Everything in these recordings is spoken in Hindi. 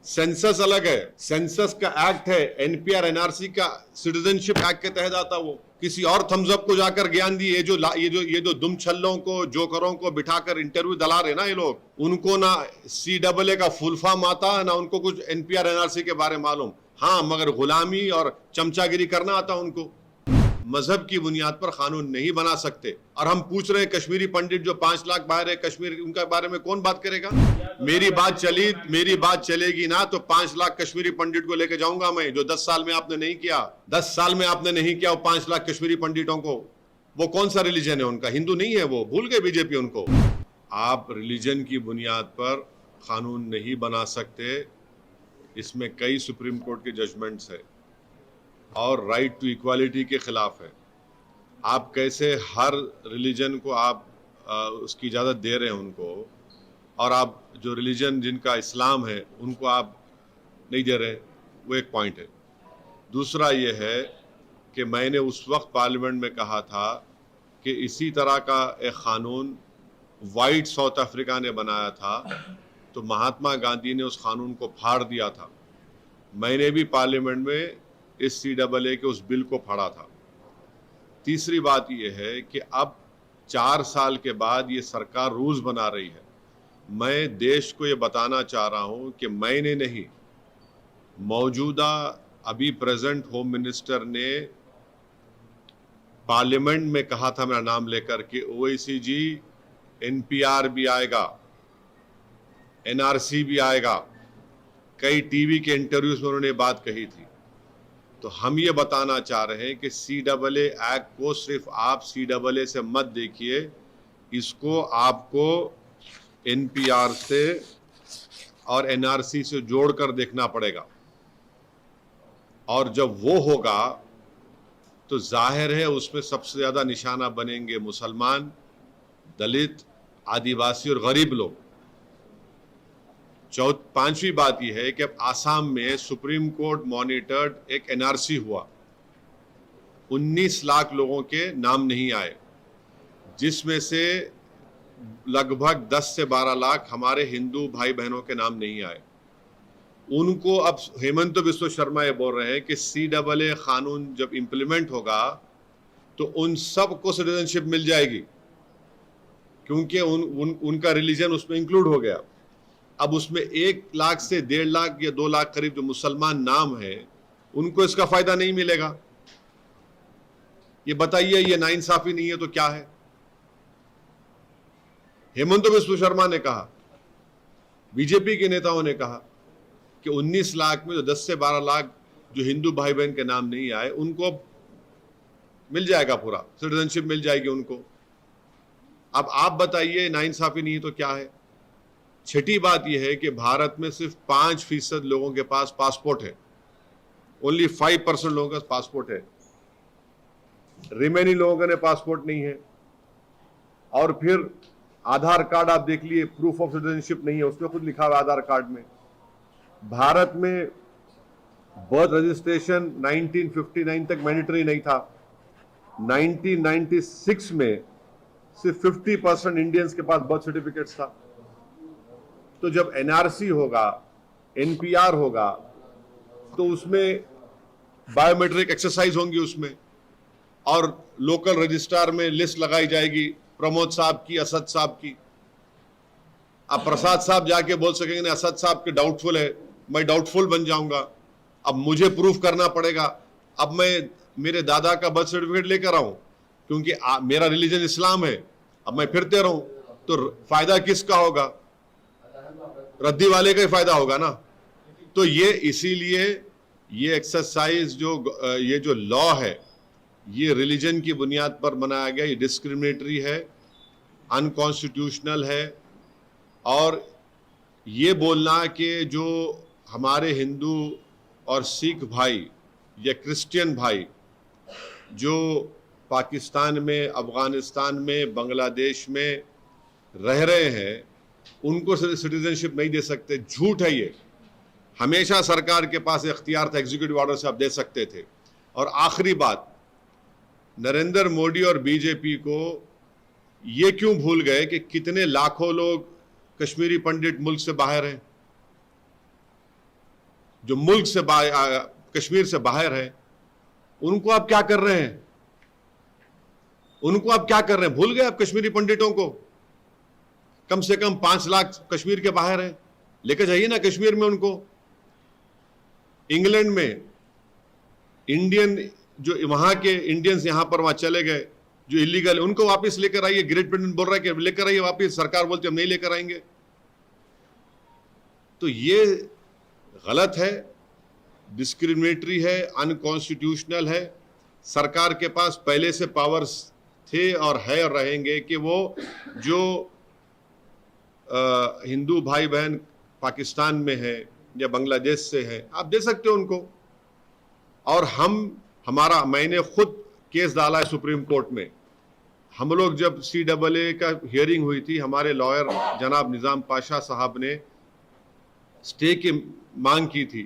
सेंसस अलग है, सेंसस का एक्ट है, एनपीआर एनआरसी का सिटीजनशिप एक्ट के तहत आता। वो किसी और थम्सअप को जाकर ज्ञान दिए। ये जो दुम छल्लों को, जोकरों को बिठाकर इंटरव्यू दिला रहे ना ये लोग, उनको ना CAA का फुल फॉर्म आता, ना उनको कुछ एनपीआर एनआरसी के बारे में मालूम। हाँ, मगर गुलामी और चमचागिरी करना आता उनको। मजहब की बुनियाद पर कानून नहीं बना सकते। और हम पूछ रहे हैं कश्मीरी पंडित जो 5 लाख बाहर है कश्मीर, उनका बारे में कौन बात करेगा? मेरी बात चलेगी ना तो 5 लाख कश्मीरी पंडित को लेकर जाऊंगा मैं, जो 10 साल में आपने नहीं किया। 10 साल में आपने नहीं किया वो 5 लाख कश्मीरी पंडितों को। वो कौन सा रिलीजन है उनका? हिंदू नहीं है वो, भूल गए बीजेपी उनको। आप रिलीजन की बुनियाद पर कानून नहीं बना सकते। इसमें कई सुप्रीम कोर्ट के जजमेंट्स है और राइट टू इक्वालिटी के खिलाफ है। आप कैसे हर रिलीजन को आप उसकी इजाज़त दे रहे हैं उनको, और आप जो रिलीजन जिनका इस्लाम है उनको आप नहीं दे रहे, वो एक पॉइंट है। दूसरा ये है कि मैंने उस वक्त पार्लियामेंट में कहा था कि इसी तरह का एक क़ानून वाइट साउथ अफ्रीका ने बनाया था, तो महात्मा गांधी ने उस कानून को फाड़ दिया था। मैंने भी पार्लियामेंट में इस CAA के उस बिल को फाड़ा था। तीसरी बात यह है कि अब 4 साल के बाद ये सरकार रूल्स बना रही है। मैं देश को ये बताना चाह रहा हूं कि मैंने नहीं, मौजूदा अभी प्रेजेंट होम मिनिस्टर ने पार्लियामेंट में कहा था मेरा नाम लेकर कि OIC जी NPR भी आएगा, NRC भी आएगा। कई टीवी के इंटरव्यूज में उन्होंने बात कही थी। तो हम ये बताना चाह रहे हैं कि CAA एक्ट को सिर्फ आप CAA से मत देखिए, इसको आपको NPR से और NRC से जोड़कर देखना पड़ेगा। और जब वो होगा तो जाहिर है उसमें सबसे ज़्यादा निशाना बनेंगे मुसलमान, दलित, आदिवासी और गरीब लोग। पांचवी बात यह है कि अब आसाम में सुप्रीम कोर्ट मॉनिटर्ड एक NRC हुआ। 19 लाख लोगों के नाम नहीं आए, जिसमें से लगभग 10 से 12 लाख हमारे हिंदू भाई बहनों के नाम नहीं आए। उनको अब हेमंत बिस्व शर्मा ये बोल रहे हैं कि CAA कानून जब इम्प्लीमेंट होगा तो उन सब को सिटीजनशिप मिल जाएगी, क्योंकि उनका रिलीजन उसमें इंक्लूड हो गया। अब उसमें 1 लाख से 1.5 लाख या 2 लाख करीब जो मुसलमान नाम है, उनको इसका फायदा नहीं मिलेगा। ये बताइए, ये नाइंसाफी नहीं है तो क्या है? हेमंत बिस्व शर्मा ने कहा, बीजेपी के नेताओं ने कहा कि 19 लाख में जो 10 से 12 लाख जो हिंदू भाई बहन के नाम नहीं आए, उनको मिल जाएगा, पूरा सिटीजनशिप मिल जाएगी उनको। अब आप बताइए नाइंसाफी नहीं है तो क्या है? छठी बात यह है कि भारत में सिर्फ 5% लोगों के पास पासपोर्ट है। ओनली 5% लोगों के पास पासपोर्ट है। रिमेनिंग लोगों के पासपोर्ट नहीं है। और फिर आधार कार्ड आप देख लिए, प्रूफ ऑफ सिटीजनशिप नहीं है, उसमें खुद लिखा हुआ आधार कार्ड में। भारत में बर्थ रजिस्ट्रेशन 1959 तक मैंडेटरी नहीं था। 1996 में सिर्फ 50% इंडियंस के पास बर्थ सर्टिफिकेट्स था। तो जब NRC होगा, NPR होगा, तो उसमें बायोमेट्रिक एक्सरसाइज होंगी उसमें, और लोकल रजिस्ट्रार में लिस्ट लगाई जाएगी प्रमोद साहब की, असद साहब की। अब प्रसाद साहब जाके बोल सकेंगे ना असद साहब के डाउटफुल है, मैं डाउटफुल बन जाऊंगा। अब मुझे प्रूफ करना पड़ेगा। अब मैं मेरे दादा का बर्थ सर्टिफिकेट लेकर आऊं, क्योंकि मेरा रिलीजन इस्लाम है, अब मैं फिरते रहूं तो फायदा किसका होगा? रद्दी वाले का ही फायदा होगा ना। तो ये इसीलिए ये एक्सरसाइज ये जो लॉ है, ये रिलीजन की बुनियाद पर बनाया गया, ये डिस्क्रिमिनेटरी है, अनकॉन्स्टिट्यूशनल है। और ये बोलना कि जो हमारे हिंदू और सिख भाई या क्रिश्चियन भाई जो पाकिस्तान में, अफगानिस्तान में, बांग्लादेश में रह रहे हैं, उनको सिटीजनशिप नहीं दे सकते, झूठ है ये। हमेशा सरकार के पास इख्तियार था, एग्जीक्यूटिव ऑर्डर से आप दे सकते थे। और आखिरी बात, नरेंद्र मोदी और बीजेपी को ये क्यों भूल गए कि कितने लाखों लोग कश्मीरी पंडित मुल्क से बाहर हैं? जो मुल्क से कश्मीर से बाहर है, उनको आप क्या कर रहे हैं? उनको आप क्या कर रहे हैं? भूल गए आप कश्मीरी पंडितों को? कम से कम 5 लाख कश्मीर के बाहर हैं, लेकर जाइए ना कश्मीर में उनको। इंग्लैंड में इंडियन, जो वहां के इंडियंस यहां पर वहां चले गए जो इलीगल, उनको वापस लेकर आइए। ग्रेट ब्रिटेन बोल रहा है कि लेकर आइए वापस, सरकार बोलती हम नहीं लेकर आएंगे। तो ये गलत है, डिस्क्रिमिनेटरी है, अनकॉन्स्टिट्यूशनल है। सरकार के पास पहले से पावर्स थे और है और रहेंगे कि वो जो हिंदू भाई बहन पाकिस्तान में है या बांग्लादेश से है, आप दे सकते हो उनको। और मैंने खुद केस डाला है सुप्रीम कोर्ट में। हम लोग जब CAA का हियरिंग हुई थी, हमारे लॉयर जनाब निज़ाम पाशा साहब ने स्टे की मांग की थी,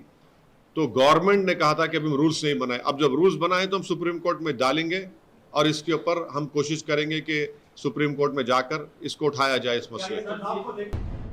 तो गवर्नमेंट ने कहा था कि अभी हम रूल्स नहीं बनाए। अब जब रूल्स बनाए तो हम सुप्रीम कोर्ट में डालेंगे और इसके ऊपर हम कोशिश करेंगे कि सुप्रीम कोर्ट में जाकर इसको उठाया जाए, इस मसले को।